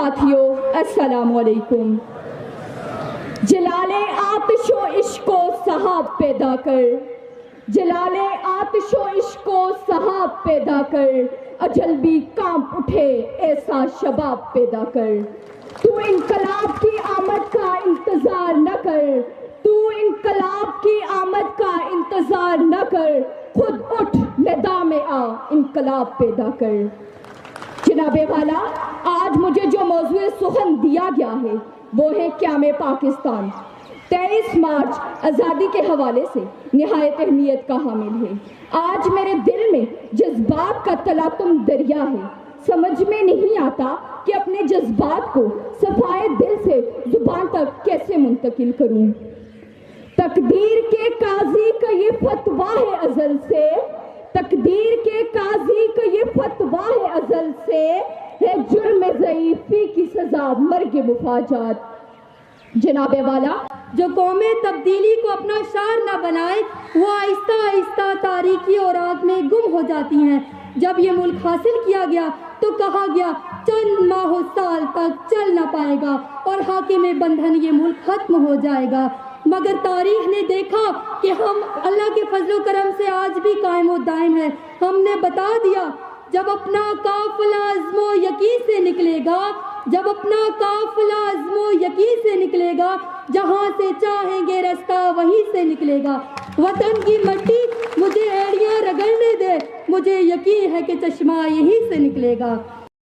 ساتھیوں السلام علیکم۔ جلالے آتش و عشق و سحاب پیدا کر، جلالے آتش و عشق و سحاب پیدا کر، اجل بھی کانپ اٹھے ایسا شباب پیدا کر۔ تو انقلاب کی آمد کا انتظار نہ کر، تو انقلاب کی آمد کا انتظار نہ کر، خود اٹھ ندا میں آ انقلاب پیدا کر۔ جناب والا، آج مجھے جو موضوع سخن دیا گیا ہے وہ ہے قیام پاکستان۔ 23 مارچ آزادی کے حوالے سے نہایت اہمیت کا حامل ہے۔ آج میرے دل میں جذبات کا تلاطم دریا ہے، سمجھ میں نہیں آتا کہ اپنے جذبات کو صفائے دل سے زبان تک کیسے منتقل کروں۔ تقدیر کے قاضی کا یہ فتویٰ ہے ازل سے، تقدیر کے قاضی کا یہ فتویٰ ہے ازل سے، ہے جرم ضعیفی کی سزا مرگ مفاجات۔ جناب والا، جو قومیں تبدیلی کو اپنا شعار نہ بنائے وہ آہستہ آہستہ تاریکی اور آگ میں گم ہو جاتی ہیں۔ جب یہ ملک حاصل کیا گیا تو کہا گیا چند ماہ و سال تک چل نہ پائے گا اور حاکم بندھن یہ ملک ختم ہو جائے گا، مگر تاریخ نے دیکھا کہ ہم اللہ کے فضل و کرم سے آج بھی قائم و دائم ہیں۔ ہم نے بتا دیا جب اپنا قافلہ عزم و یقین سے نکلے گا، جب اپنا قافلہ عزم و یقین سے نکلے گا، جہاں سے چاہیں گے رستہ وہیں سے نکلے گا۔ وطن کی مٹی مجھے ایڑیاں رگڑنے دے، مجھے یقین ہے کہ چشمہ یہیں سے نکلے گا۔